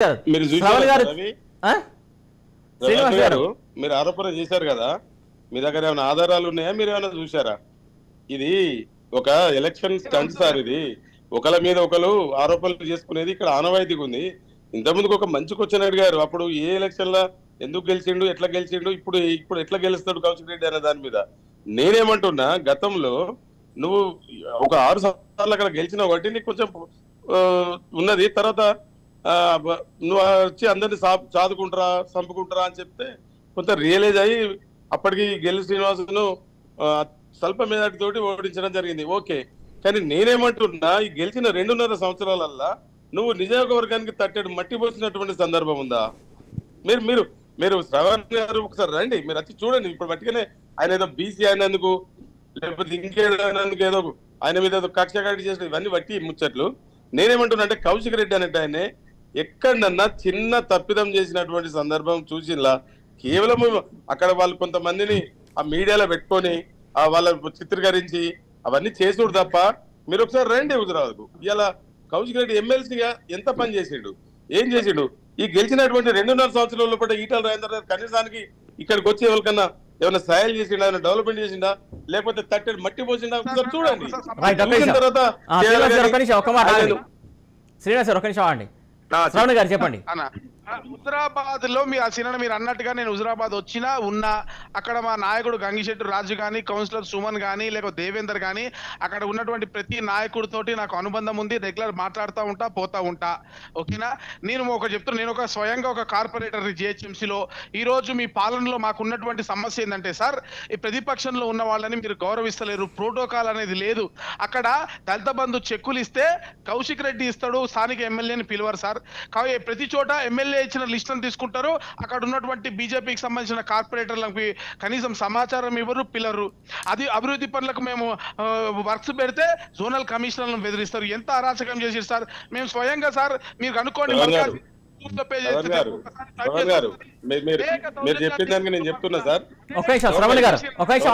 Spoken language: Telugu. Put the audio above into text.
మీరు శ్రావణ్ గారు శ్రీనివాస్ గారు మీరు ఆరోపణ చేశారు కదా, మీ దగ్గర ఏమైనా ఆధారాలు ఉన్నాయా, మీరు ఏమైనా చూసారా? ఇది ఒక ఎలక్షన్ స్టంట్ సార్. ఇది ఒకళ్ళ మీద ఒకరు ఆరోపణలు చేసుకునేది ఇక్కడ ఆనవాయితీగా ఉంది. ఇంతకుముందుకు ఒక మంచి క్వశ్చన్ అడిగారు, అప్పుడు ఏ ఎలక్షన్ లా ఎందుకు గెలిచిండు, ఎట్లా గెలిచిండు, ఇప్పుడు ఇప్పుడు ఎట్లా గెలుస్తాడు కౌశిక్ రెడ్డి అనే దాని మీద నేనేమంటున్నా, గతంలో నువ్వు ఒక 6 సార్లు అక్కడ గెలిచినావు కాబట్టి నీకు కొంచెం ఉన్నది. తర్వాత నువ్వు వచ్చి అందరినీ చాదుకుంటారా చంపుకుంటారా అని చెప్తే కొంత రియలైజ్ అయ్యి అప్పటికి గెలు శ్రీనివాసును స్వల్ప మెజార్టీ తోటి ఓడించడం జరిగింది. ఓకే, కానీ నేనేమంటున్నా, ఈ గెలిచిన 2.5 సంవత్సరాలల్లా నువ్వు నియోజకవర్గానికి తట్టెడు మట్టి పోసినటువంటి సందర్భం ఉందా? మీరు మీరు మీరు శ్రవణ్ గారు ఒకసారి రండి, మీరు వచ్చి చూడండి. ఇప్పుడు మట్టిగానే ఆయన ఏదో బీసీ అయినందుకు లేకపోతే ఇంకేదైనందుకు ఏదో ఆయన మీద ఏదో కక్ష కట్టి చేసిన ఇవన్నీ బట్టి ముచ్చట్లు. నేనేమంటున్నా అంటే కౌశిక్ రెడ్డి అనేట ఆయనే ఎక్కడన్నా చిన్న తప్పిదం చేసినటువంటి సందర్భం చూసిలా కేవలం అక్కడ వాళ్ళు కొంతమందిని ఆ మీడియాలో పెట్టుకొని వాళ్ళ చిత్రీకరించి అవన్నీ చేసుడు తప్ప మీరు ఒకసారి రండి హుజురాబాద్కు. ఇలా కౌశిక్ రెడ్డి ఎమ్మెల్సీగా ఎంత పని చేసిండు, ఏం చేసిండు? ఈ గెలిచినటువంటి 2.5 సంవత్సరాల పాటు ఈటల రాజేందర్ గారు కనీసానికి ఇక్కడికి వచ్చి ఎవరికన్నా ఏమైనా సహాయాలు చేసిండా, ఏమైనా డెవలప్మెంట్ చేసిండా, లేకపోతే తట్టెడు మట్టి పోసిండా? ఒకసారి చూడండి. తర్వాత శ్రీనివాస్ ఒక నిమిషం అండి, శ్రవణ్ గారు చెప్పండి. హుజురాబాద్ లో మీ మీరు అన్నట్టుగా నేను హుజురాబాద్ వచ్చినా ఉన్నా అక్కడ మా నాయకుడు గంగిశెట్టి రాజు కానీ, కౌన్సిలర్ సుమన్ కానీ, లేక దేవేందర్ కానీ, అక్కడ ఉన్నటువంటి ప్రతి నాయకుడితోటి నాకు అనుబంధం ఉంది. రెగ్యులర్ మాట్లాడుతూ ఉంటా, పోతా ఉంటా. ఓకేనా? నేను ఒక చెప్తున్నా, నేను ఒక స్వయంగా ఒక కార్పొరేటర్ జిహెచ్ఎంసీలో. ఈ రోజు మీ పాలనలో మాకు ఉన్నటువంటి సమస్య ఏంటంటే సార్, ఈ ప్రతిపక్షంలో ఉన్న వాళ్ళని మీరు గౌరవిస్తలేరు, ప్రోటోకాల్ అనేది లేదు. అక్కడ దళిత బంధు చెక్కులు ఇస్తే కౌశిక్ రెడ్డి ఇస్తాడు, స్థానిక ఎమ్మెల్యేని పిలువరు సార్. ప్రతి చోట ఎమ్మెల్యే ఇచ్చిన లిస్ట్ తీసుకుంటారు, అక్కడ ఉన్నటువంటి బీజేపీకి సంబంధించిన కార్పొరేటర్లకు కనీసం సమాచారం ఇవ్వరు, పిల్లరు. అది అభివృద్ధి పనులకు మేము వర్క్స్ పెడితే జోనల్ కమిషనర్లను బెదిరిస్తారు. ఎంత అరాచకం చేశారు సార్. మేము స్వయంగా సార్ మీరు అనుకోండి, మీరు చెప్పిన దానికి నేను చెప్తున్నా సార్. ఒక నిమిషం శ్రవణ్ గారు, ఒక నిమిషం